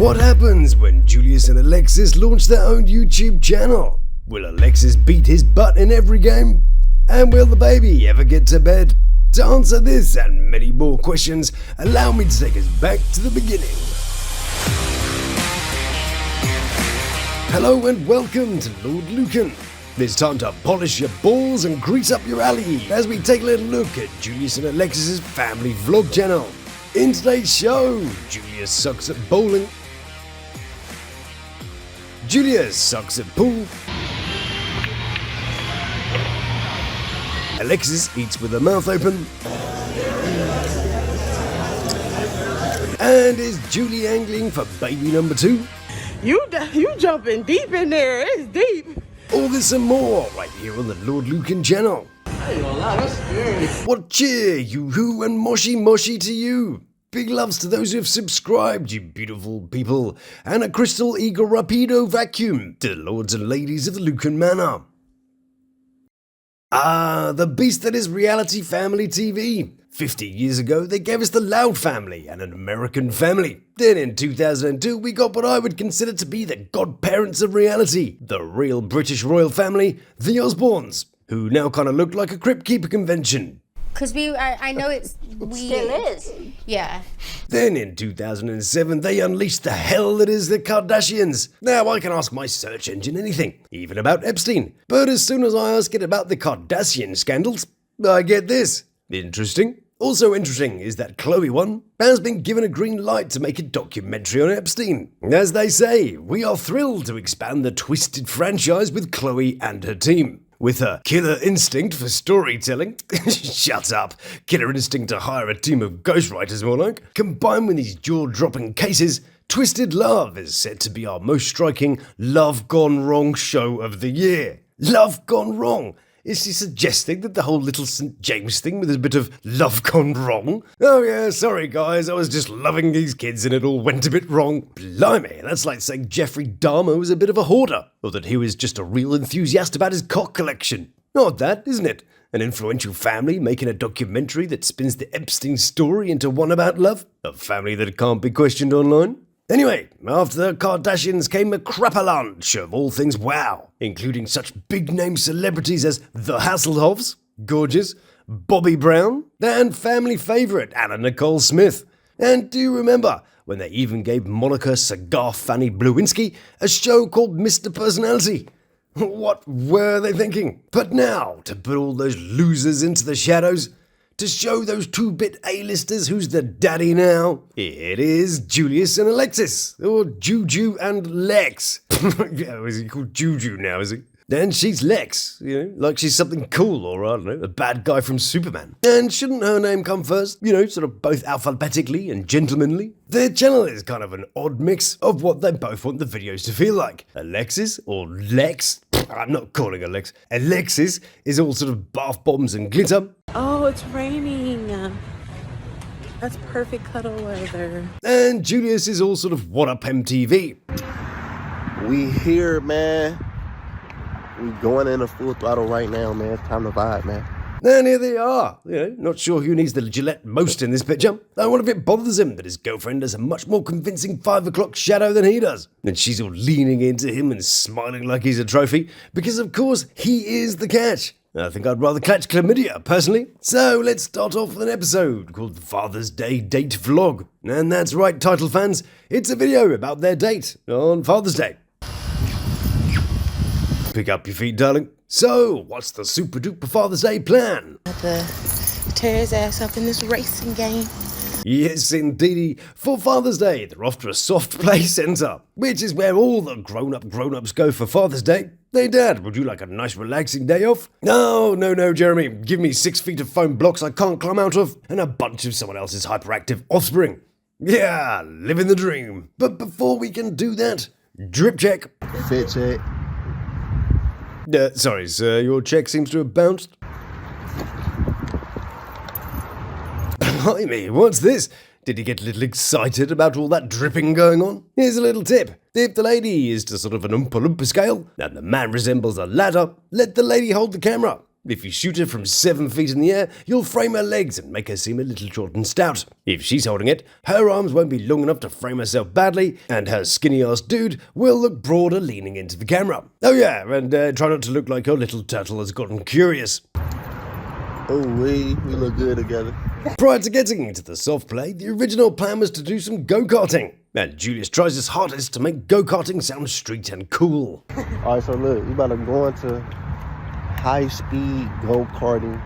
What happens when Julius and Alexis launch their own YouTube channel? Will Alexis beat his butt in every game? And will the baby ever get to bed? To answer this and many more questions, allow me to take us back to the beginning. Hello and welcome to Lawd Lukan. It's time to polish your balls and grease up your alley as we take a little look at Julius and Alexis' family vlog channel. In today's show, Julius sucks at bowling, Julius sucks at pool, Alexis eats with her mouth open, and is Julie angling for baby number 2? You jumping deep in there. It's deep. All this and more right here on the Lawd Lukan channel. I ain't gonna lie, that's scary. What cheer, you-hoo, and moshi to you. Big loves to those who have subscribed, you beautiful people, and a crystal eagle rapido vacuum to the lords and ladies of the Lukan Manor. Ah, the beast that is reality family TV. 50 years ago, they gave us the Lawd family and an American family. Then in 2002, we got what I would consider to be the godparents of reality, the real British royal family, the Osbournes, who now kind of look like a Crypt Keeper convention. Because I know it's weird. Still is. Yeah. Then in 2007, they unleashed the hell that is the Kardashians. Now I can ask my search engine anything, even about Epstein. But as soon as I ask it about the Kardashian scandals, I get this. Interesting. Also interesting is that Chloe one has been given a green light to make a documentary on Epstein. As they say, we are thrilled to expand the Twisted franchise with Chloe and her team. With her killer instinct for storytelling, shut up, killer instinct to hire a team of ghostwriters more like, combined with these jaw-dropping cases, Twisted Love is set to be our most striking Love Gone Wrong show of the year. Love Gone Wrong? Is she suggesting that the whole little St. James thing with a bit of love gone wrong? Oh yeah, sorry guys, I was just loving these kids and it all went a bit wrong. Blimey, that's like saying Jeffrey Dahmer was a bit of a hoarder, or that he was just a real enthusiast about his cock collection. Odd that, isn't it? An influential family making a documentary that spins the Epstein story into one about love? A family that can't be questioned online? Anyway, after the Kardashians came a crap-a-lunch of all things wow, including such big-name celebrities as the Hasselhoffs, gorgeous, Bobby Brown, and family favourite Anna Nicole Smith. And do you remember when they even gave Monica Cigar Fanny Blewinski a show called Mr. Personality? What were they thinking? But now, to put all those losers into the shadows, to show those 2-bit A-listers who's the daddy now, it is Julius and Alexis, or Juju and Lex. Yeah, is he called Juju now, is he? And she's Lex, like she's something cool, or I don't know, a bad guy from Superman. And shouldn't her name come first? Sort of both alphabetically and gentlemanly? Their channel is kind of an odd mix of what they both want the videos to feel like. Alexis, or Lex, I'm not calling her Lex. Alexis is all sort of bath bombs and glitter. Oh, it's raining. That's perfect cuddle weather. And Julius is all sort of what up MTV. We here, man. We going in a full throttle right now, man. It's time to vibe, man. And here they are. Not sure who needs the Gillette most in this picture. I wonder if it bothers him that his girlfriend has a much more convincing 5 o'clock shadow than he does. And she's all leaning into him and smiling like he's a trophy, because of course he is the catch. I think I'd rather catch chlamydia, personally. So let's start off with an episode called the Father's Day Date Vlog. And that's right, title fans, it's a video about their date on Father's Day. Pick up your feet, darling. So, what's the super duper Father's Day plan? To tear his ass up in this racing game. Yes, indeedy. For Father's Day, they're off to a soft play centre, which is where all the grown-ups go for Father's Day. Hey, Dad, would you like a nice relaxing day off? No, Jeremy. Give me 6 feet of foam blocks I can't climb out of, and a bunch of someone else's hyperactive offspring. Yeah, living the dream. But before we can do that, drip check. Fit check. Sorry, sir, your check seems to have bounced. Blimey, what's this? Did he get a little excited about all that dripping going on? Here's a little tip. If the lady is to sort of an Oompa Loompa scale, and the man resembles a ladder, let the lady hold the camera. If you shoot her from 7 feet in the air, you'll frame her legs and make her seem a little short and stout. If she's holding it, her arms won't be long enough to frame herself badly, and her skinny-ass dude will look broader leaning into the camera. Oh yeah, and try not to look like your little turtle has gotten curious. Oh, we look good together. Prior to getting into the soft play, the original plan was to do some go-karting. And Julius tries his hardest to make go-karting sound street and cool. Alright, so look, we about to go into high-speed go-karting,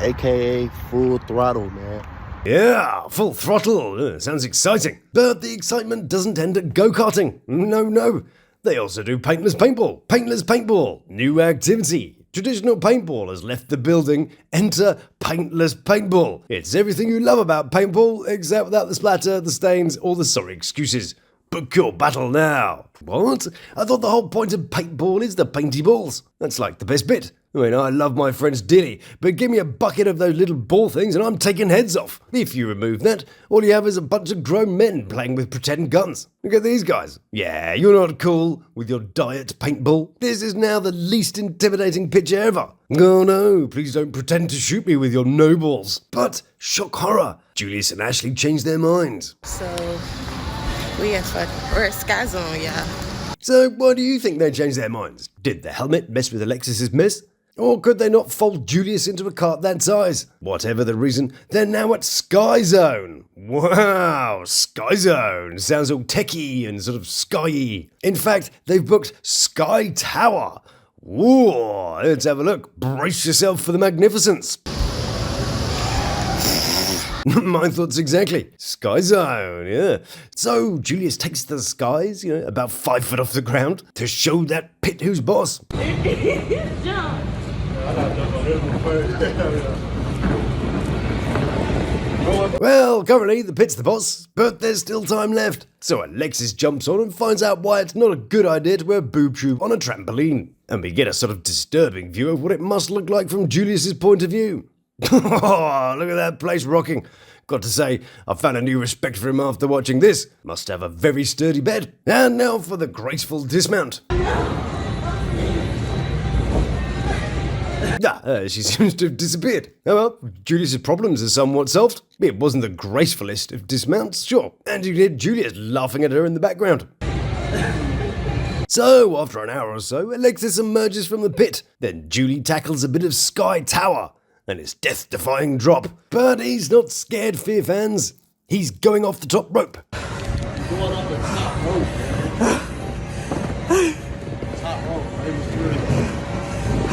aka full throttle, man. Yeah, full throttle. Sounds exciting. But the excitement doesn't end at go-karting. No. They also do paintless paintball. Paintless paintball. New activity. Traditional paintball has left the building. Enter paintless paintball. It's everything you love about paintball, except without the splatter, the stains, or the sorry excuses. Book your battle now. What? I thought the whole point of paintball is the painty balls. That's like the best bit. I mean, I love my friends dearly, but give me a bucket of those little ball things and I'm taking heads off. If you remove that, all you have is a bunch of grown men playing with pretend guns. Look at these guys. Yeah, you're not cool with your diet paintball. This is now the least intimidating picture ever. Oh no, please don't pretend to shoot me with your no balls. But, shock horror, Julius and Ashley changed their minds. So, we're at Sky Zone, y'all. So, why do you think they changed their minds? Did the helmet mess with Alexis's mess? Or could they not fold Julius into a cart that size? Whatever the reason, they're now at Sky Zone. Wow, Sky Zone sounds all techie and sort of skyy. In fact, they've booked Sky Tower. Whoa, let's have a look. Brace yourself for the magnificence. My thoughts exactly. Sky Zone, yeah. So Julius takes to the skies, about 5 foot off the ground, to show that pit who's boss. Well, currently the pit's the boss, but there's still time left. So Alexis jumps on and finds out why it's not a good idea to wear boob tube on a trampoline. And we get a sort of disturbing view of what it must look like from Julius's point of view. Oh, look at that place rocking. Got to say, I found a new respect for him after watching this. Must have a very sturdy bed. And now for the graceful dismount. She seems to have disappeared. Oh well, Julius's problems are somewhat solved. It wasn't the gracefulest of dismounts, sure. And you can hear Julius laughing at her in the background. So, after an hour or so, Alexis emerges from the pit. Then Julie tackles a bit of Sky Tower and its death-defying drop. But he's not scared, Fear fans. He's going off the top rope. Going up the top rope. Top rope. It was good.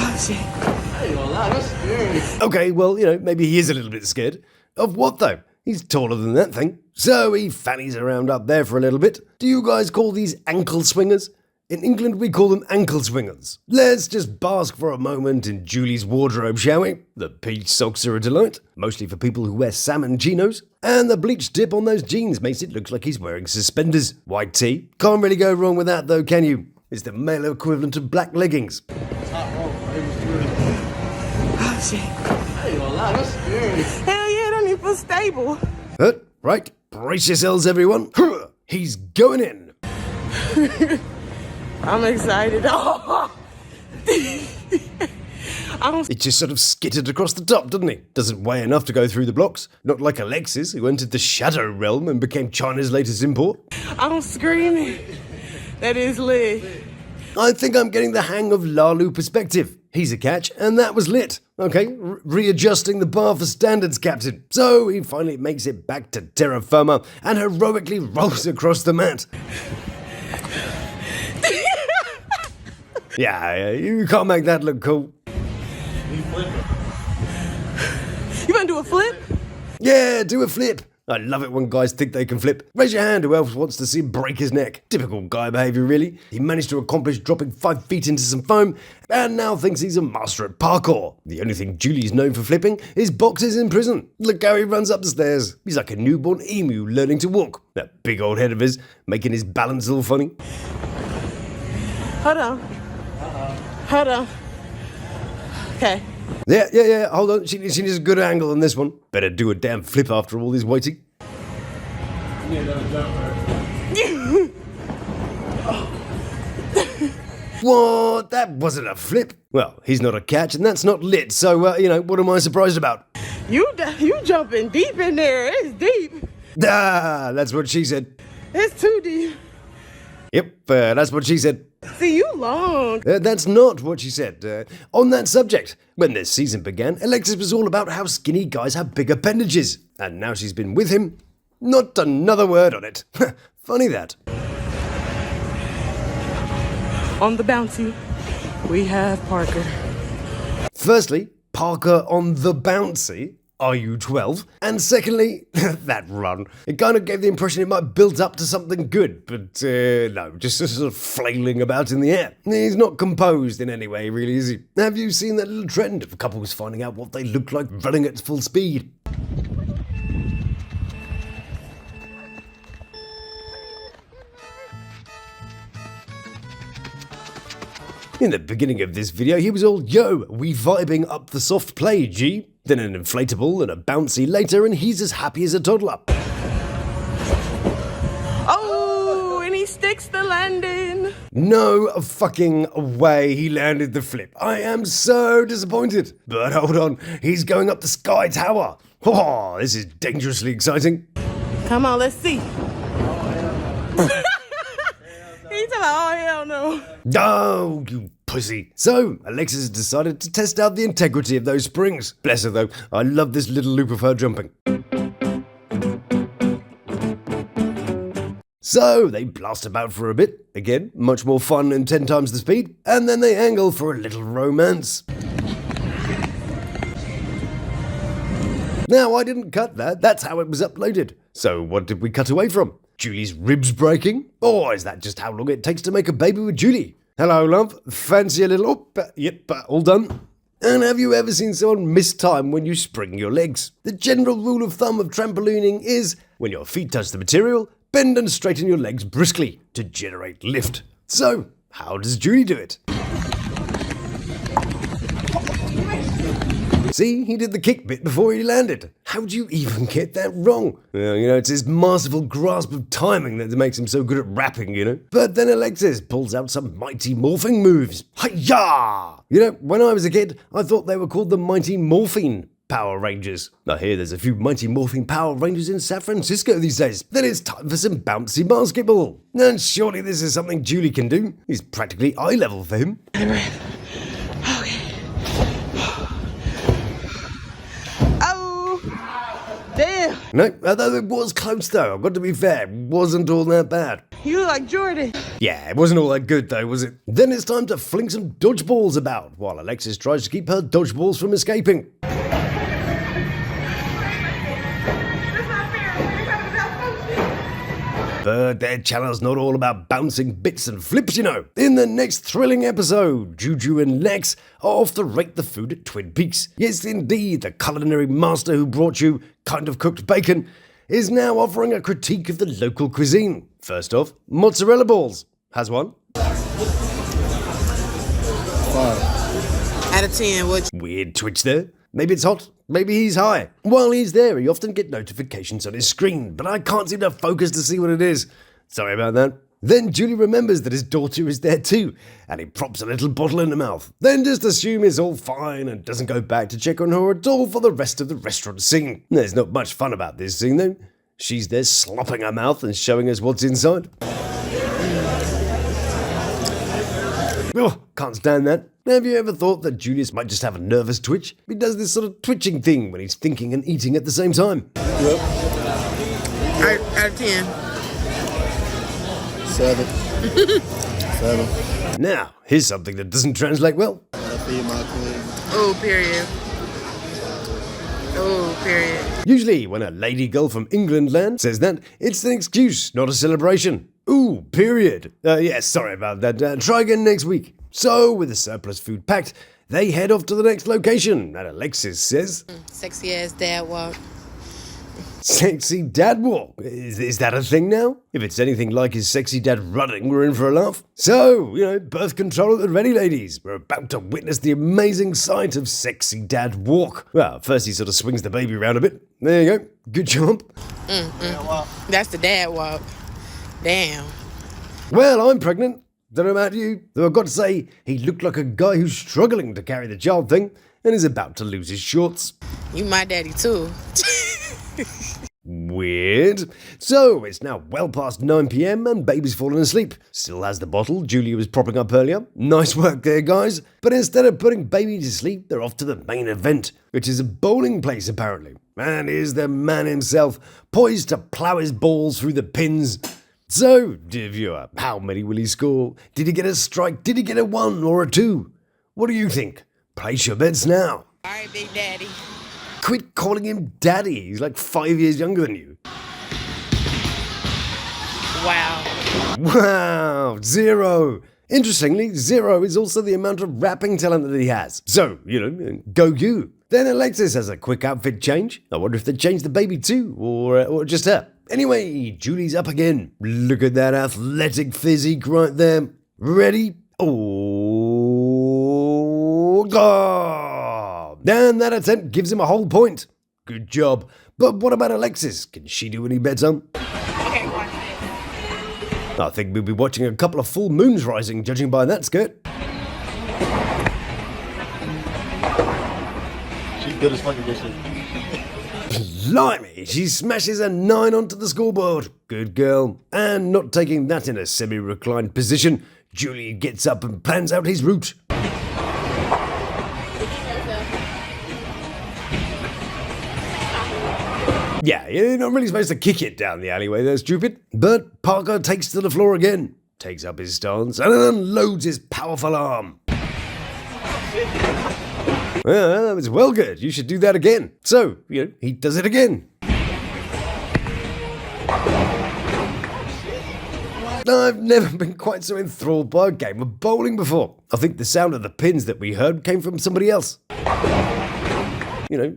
Oh, shit. I ain't gonna lie, that's scary. Okay, well, maybe he is a little bit scared. Of what, though? He's taller than that thing. So he fannies around up there for a little bit. Do you guys call these ankle swingers? In England, we call them ankle swingers. Let's just bask for a moment in Julie's wardrobe, shall we? The peach socks are a delight, mostly for people who wear salmon chinos. And the bleach dip on those jeans makes it look like he's wearing suspenders. White tee. Can't really go wrong with that, though, can you? It's the male equivalent of black leggings. Top rope. It was good. Oh, shit. I ain't gonna lie, that's scary. Hell yeah, don't even feel stable. Right, brace yourselves, everyone. He's going in. I'm excited. It just sort of skittered across the top, doesn't he? Doesn't weigh enough to go through the blocks. Not like Alexis, who entered the shadow realm and became China's latest import. I'm screaming. That is lit. I think I'm getting the hang of Lalu perspective. He's a catch, and that was lit. Okay, readjusting the bar for standards, Captain. So he finally makes it back to terra firma and heroically rolls across the mat. Yeah, you can't make that look cool. You gonna do a flip? Yeah, do a flip. I love it when guys think they can flip. Raise your hand who else wants to see him break his neck. Typical guy behaviour, really. He managed to accomplish dropping 5 feet into some foam and now thinks he's a master at parkour. The only thing Julie's known for flipping is boxes in prison. Look how he runs up the stairs. He's like a newborn emu learning to walk. That big old head of his, making his balance all funny. Hold on. Hold on. Okay. Yeah, hold on. She needs a good angle on this one. Better do a damn flip after all this waiting. You need another jump, right? What? That wasn't a flip. Well, he's not a catch and that's not lit, so, what am I surprised about? You jumping deep in there. It's deep. Ah, that's what she said. It's too deep. Yep, that's what she said. See, you long. That's not what she said. On that subject, when this season began, Alexis was all about how skinny guys have big appendages. And now she's been with him, not another word on it. Funny that. On the bouncy, we have Parker. Firstly, Parker on the bouncy. Are you 12? And secondly, that run. It kind of gave the impression it might build up to something good, but no, just sort of flailing about in the air. He's not composed in any way, really, is he? Have you seen that little trend of couples finding out what they look like running at full speed? In the beginning of this video, he was all, yo, we vibing up the soft play, G. Then an inflatable and a bouncy later, and he's as happy as a toddler. Oh, and he sticks the landing. No fucking way he landed the flip. I am so disappointed. But hold on, he's going up the Sky Tower. Oh, this is dangerously exciting. Come on, let's see. He's like, oh, hell no. Oh, you pussy. So, Alexis has decided to test out the integrity of those springs. Bless her though, I love this little loop of her jumping. So, they blast about for a bit. Again, much more fun and 10 times the speed. And then they angle for a little romance. Now, I didn't cut that. That's how it was uploaded. So, what did we cut away from? Julie's ribs breaking? Or is that just how long it takes to make a baby with Julie? Hello, love. Fancy a little... yep, all done. And have you ever seen someone miss time when you spring your legs? The general rule of thumb of trampolining is, when your feet touch the material, bend and straighten your legs briskly to generate lift. So, how does Julie do it? See, he did the kick bit before he landed. How'd you even get that wrong? Well, it's his masterful grasp of timing that makes him so good at rapping, But then Alexis pulls out some mighty morphing moves. Hi-ya! When I was a kid, I thought they were called the Mighty Morphine Power Rangers. I hear there's a few Mighty Morphing Power Rangers in San Francisco these days. Then it's time for some bouncy basketball. And surely this is something Julie can do. It's practically eye level for him. Damn. No, although it was close though, I've got to be fair, it wasn't all that bad. You look like Jordan. Yeah, it wasn't all that good though, was it? Then it's time to fling some dodgeballs about, while Alexis tries to keep her dodgeballs from escaping. But their channel's not all about bouncing bits and flips, In the next thrilling episode, Juju and Lex are off to rate the food at Twin Peaks. Yes, indeed, the culinary master who brought you kind of cooked bacon is now offering a critique of the local cuisine. First off, mozzarella balls. Has one. 5 out of 10. What? Weird twitch there. Maybe it's hot, maybe he's high. While he's there, he often gets notifications on his screen, but I can't seem to focus to see what it is. Sorry about that. Then Julie remembers that his daughter is there too, and he props a little bottle in her mouth. Then just assume it's all fine and doesn't go back to check on her at all for the rest of the restaurant scene. There's not much fun about this scene though. She's there slopping her mouth and showing us what's inside. Oh, can't stand that. Have you ever thought that Julius might just have a nervous twitch? He does this sort of twitching thing when he's thinking and eating at the same time. Yep. Out of 10. 7. 7. Now, here's something that doesn't translate well. I feed my queen. Oh, period. Oh, period. Usually, when a lady girl from England land says that, it's an excuse, not a celebration. Ooh, period. Yeah, sorry about that. Try again next week. So, with the surplus food packed, they head off to the next location, and Alexis says... Sexy ass dad walk. Sexy dad walk? Is that a thing now? If it's anything like his sexy dad running, we're in for a laugh. So, birth control at the ready, ladies. We're about to witness the amazing sight of sexy dad walk. Well, first he sort of swings the baby around a bit. There you go. Good job. That's the dad walk. Damn. Well, I'm pregnant. Don't know about you, though I've got to say, he looked like a guy who's struggling to carry the child thing and is about to lose his shorts. You my daddy too. Weird. So, it's now well past 9 p.m. and baby's fallen asleep. Still has the bottle Julia was propping up earlier. Nice work there, guys. But instead of putting baby to sleep, they're off to the main event, which is a bowling place apparently. And here's the man himself, poised to plough his balls through the pins. So, dear viewer, how many will he score? Did he get a strike? Did he get a 1 or a 2? What do you think? Place your bets now. All right, Big Daddy. Quit calling him daddy. He's like 5 years younger than you. Wow. Wow, 0. Interestingly, 0 is also the amount of rapping talent that he has. So, go you. Then Alexis has a quick outfit change. I wonder if they changed the baby too, or just her. Anyway, Julie's up again. Look at that athletic physique right there. Ready? Oh, God. And that attempt gives him a whole point. Good job. But what about Alexis? Can she do any better? Okay, watch this. I think we'll be watching a couple of full moons rising, judging by that skirt. She's good as fucking this shit. Blimey, she smashes a 9 onto the scoreboard. Good girl. And not taking that in a semi-reclined position, Julie gets up and plans out his route. Yeah, you're not really supposed to kick it down the alleyway there, stupid. But Parker takes to the floor again, takes up his stance, and unloads his powerful arm. Well, that was well good. You should do that again. So, he does it again. I've never been quite so enthralled by a game of bowling before. I think the sound of the pins that we heard came from somebody else.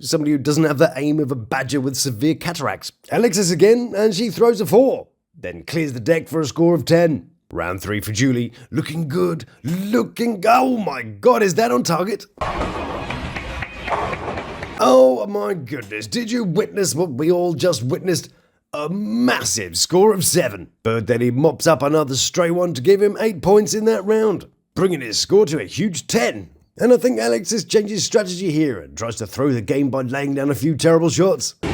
Somebody who doesn't have the aim of a badger with severe cataracts. Alexis again, and she throws a 4. Then clears the deck for a score of 10. Round 3 for Julie. Looking good. Oh my God, is that on target? Oh my goodness, did you witness what we all just witnessed? A massive score of 7. But then he mops up another stray one to give him 8 points in that round, bringing his score to a huge 10. And I think Alexis changes strategy here and tries to throw the game by laying down a few terrible shots. She's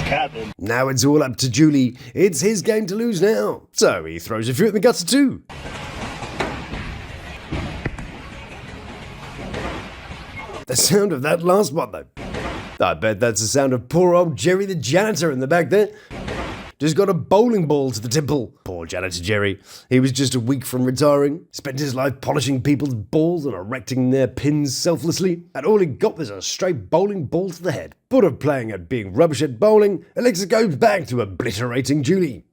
capping. Now it's all up to Julie. It's his game to lose now. So he throws a few at the gutter too. The sound of that last one though. I bet that's the sound of poor old Jerry the janitor in the back there. Just got a bowling ball to the temple. Poor janitor Jerry. He was just a week from retiring. Spent his life polishing people's balls and erecting their pins selflessly. And all he got was a straight bowling ball to the head. Bored of playing at being rubbish at bowling, Alexis goes back to obliterating Julie.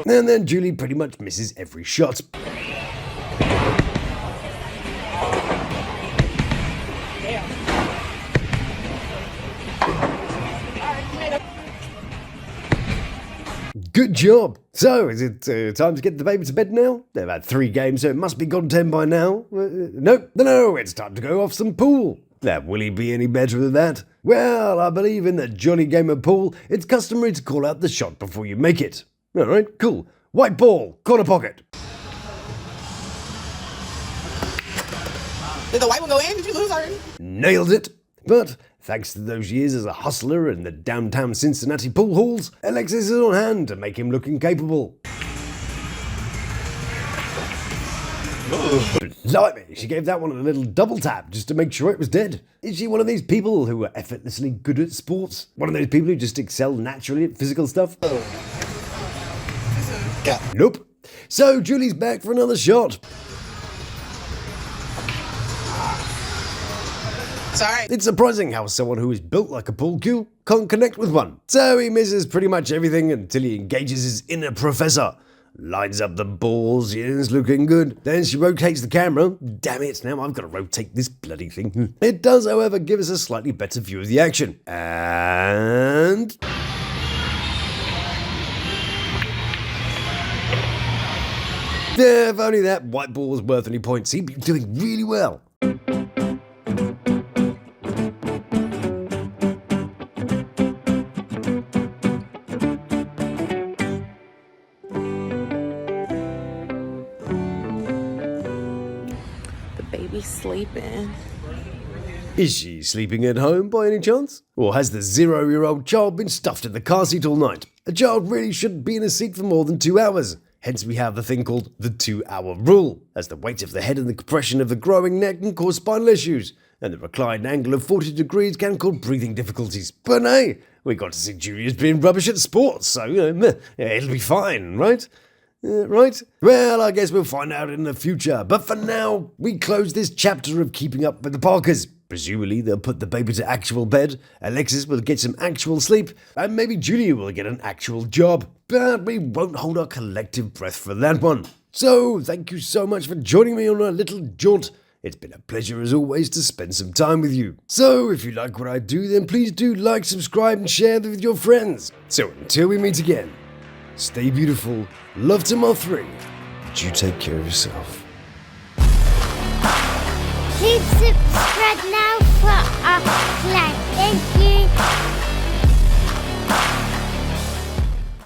And then Julie pretty much misses every shot. Good job. So, is it time to get the baby to bed now? They've had 3 games, so it must be gone 10 by now. No, it's time to go off some pool. Now, will he be any better than that? Well, I believe in the jolly game of pool, it's customary to call out the shot before you make it. All right, cool. White ball, corner pocket. Did the white one go in? Did you lose already? Nailed it. But thanks to those years as a hustler in the downtown Cincinnati pool halls, Alexis is on hand to make him look incapable. Blimey, she gave that one a little double tap just to make sure it was dead. Is she one of these people who are effortlessly good at sports? One of those people who just excel naturally at physical stuff? Nope. So Julie's back for another shot. Sorry. It's surprising how someone who is built like a pool cue can't connect with one. So he misses pretty much everything until he engages his inner professor. Lines up the balls, yes, looking good. Then she rotates the camera. Damn it, now I've got to rotate this bloody thing. It does, however, give us a slightly better view of the action. And... yeah, if only that white ball was worth any points, he'd be doing really well. sleeping. Is she sleeping at home by any chance? Or has the 0-year-old child been stuffed in the car seat all night? A child really shouldn't be in a seat for more than 2 hours. Hence we have the thing called the 2-hour rule, as the weight of the head and the compression of the growing neck can cause spinal issues, and the reclined angle of 40 degrees can cause breathing difficulties. But hey, we got to see Julius being rubbish at sports, so, it'll be fine, right? Right? Well, I guess we'll find out in the future, but for now, we close this chapter of Keeping Up with the Parkers. Presumably, they'll put the baby to actual bed, Alexis will get some actual sleep, and maybe Julia will get an actual job. But we won't hold our collective breath for that one. So, thank you so much for joining me on a little jaunt. It's been a pleasure as always to spend some time with you. So, if you like what I do, then please do like, subscribe, and share with your friends. So, until we meet again, stay beautiful, love to all three, and you take care of yourself. Please subscribe now